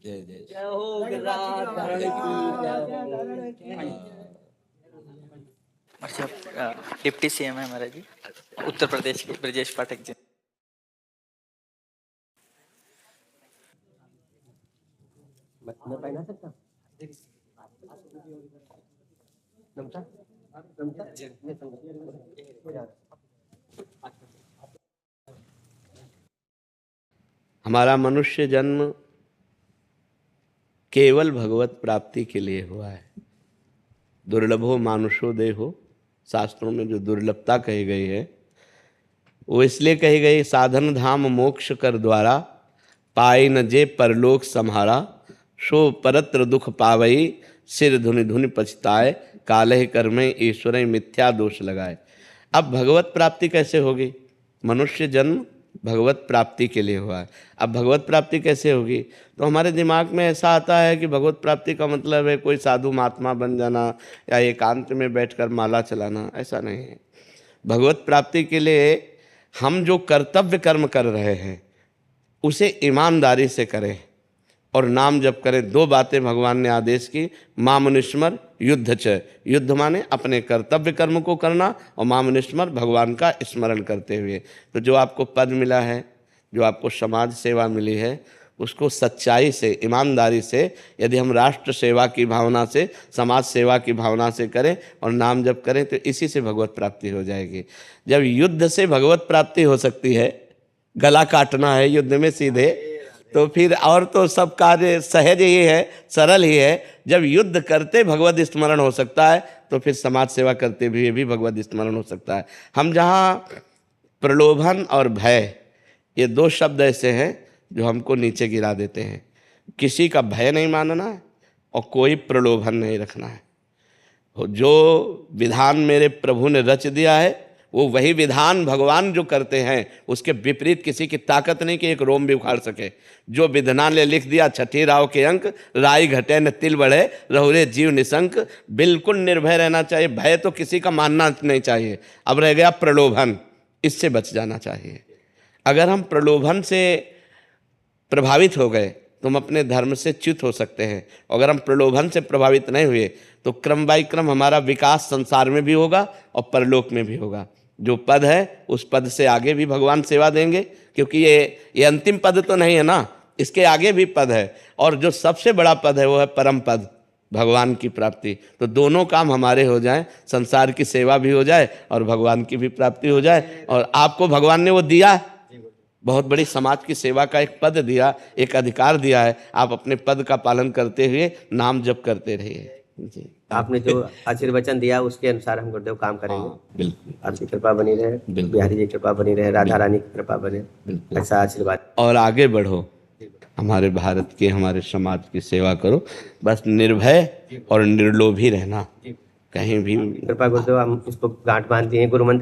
जय जय जय हो गिरिराज धरण की जय हो। अच्छा, डिप्टी सीएम है हमारा जी उत्तर प्रदेश के ब्रजेश पाठक जी। मैं पहना सकता हमारा मनुष्य जन्म केवल भगवत प्राप्ति के लिए हुआ है। दुर्लभो मानुषो देहो, शास्त्रों में जो दुर्लभता कही गई है वो इसलिए कही गई, साधन धाम मोक्ष कर द्वारा पाई न जे परलोक सम्हारा, सो परत्र दुख पावई सिर धुनि धुनि पछताए, कालह कर्मे ईश्वर मिथ्या दोष लगाए। अब भगवत प्राप्ति कैसे होगी? मनुष्य जन्म भगवत प्राप्ति के लिए हुआ है। अब भगवत प्राप्ति कैसे होगी? तो हमारे दिमाग में ऐसा आता है कि भगवत प्राप्ति का मतलब है कोई साधु महात्मा बन जाना या एकांत में बैठकर माला चलाना। ऐसा नहीं है। भगवत प्राप्ति के लिए हम जो कर्तव्य कर्म कर रहे हैं उसे ईमानदारी से करें और नाम जप करें। दो बातें भगवान ने आदेश की, मामुनिस्मर युद्ध च। युद्ध माने अपने कर्तव्य कर्म को करना और मामुनिस्मर भगवान का स्मरण करते हुए। तो जो आपको पद मिला है, जो आपको समाज सेवा मिली है, उसको सच्चाई से, ईमानदारी से, यदि हम राष्ट्र सेवा की भावना से, समाज सेवा की भावना से करें और नाम जप करें तो इसी से भगवत प्राप्ति हो जाएगी। जब युद्ध से भगवत प्राप्ति हो सकती है, गला काटना है युद्ध में सीधे, तो फिर और तो सब कार्य सहज ही है, सरल ही है। जब युद्ध करते भगवत स्मरण हो सकता है तो फिर समाज सेवा करते हुए भी भगवत स्मरण हो सकता है। हम जहाँ प्रलोभन और भय, ये दो शब्द ऐसे हैं जो हमको नीचे गिरा देते हैं। किसी का भय नहीं मानना है और कोई प्रलोभन नहीं रखना है। जो विधान मेरे प्रभु ने रच दिया है वो वही विधान भगवान जो करते हैं उसके विपरीत किसी की ताकत नहीं कि एक रोम भी उखाड़ सके। जो विधान ने लिख दिया, छठी राव के अंक, राई घटे न तिल बढ़े, रहुरे जीव निशंक। बिल्कुल निर्भय रहना चाहिए, भय तो किसी का मानना नहीं चाहिए। अब रह गया प्रलोभन, इससे बच जाना चाहिए। अगर हम प्रलोभन से प्रभावित हो गए तो हम अपने धर्म से च्युत हो सकते हैं। अगर हम प्रलोभन से प्रभावित नहीं हुए तो क्रम बाई क्रम हमारा विकास संसार में भी होगा और परलोक में भी होगा। जो पद है उस पद से आगे भी भगवान सेवा देंगे, क्योंकि ये अंतिम पद तो नहीं है ना, इसके आगे भी पद है। और जो सबसे बड़ा पद है वो है परम पद, भगवान की प्राप्ति। तो दोनों काम हमारे हो जाएं, संसार की सेवा भी हो जाए और भगवान की भी प्राप्ति हो जाए। और आपको भगवान ने वो दिया, बहुत बड़ी समाज की सेवा का एक पद दिया, एक अधिकार दिया है। आप अपने पद का पालन करते हुए नाम जप करते रहिए जी। आपने जो आशीर्वचन दिया उसके अनुसार हम गुरुदेव काम करेंगे। बिल्कुल, आपकी कृपा बनी रहे, बिहारी जी की कृपा बनी रहे, राधा रानी की कृपा बने, ऐसा आशीर्वाद। और आगे बढ़ो, हमारे भारत की, हमारे समाज की सेवा करो। बस निर्भय और निर्लोभी रहना, कहीं भी कृपा गुरुदेव हम इसको गांठ बांध दिए गुरु मंत्र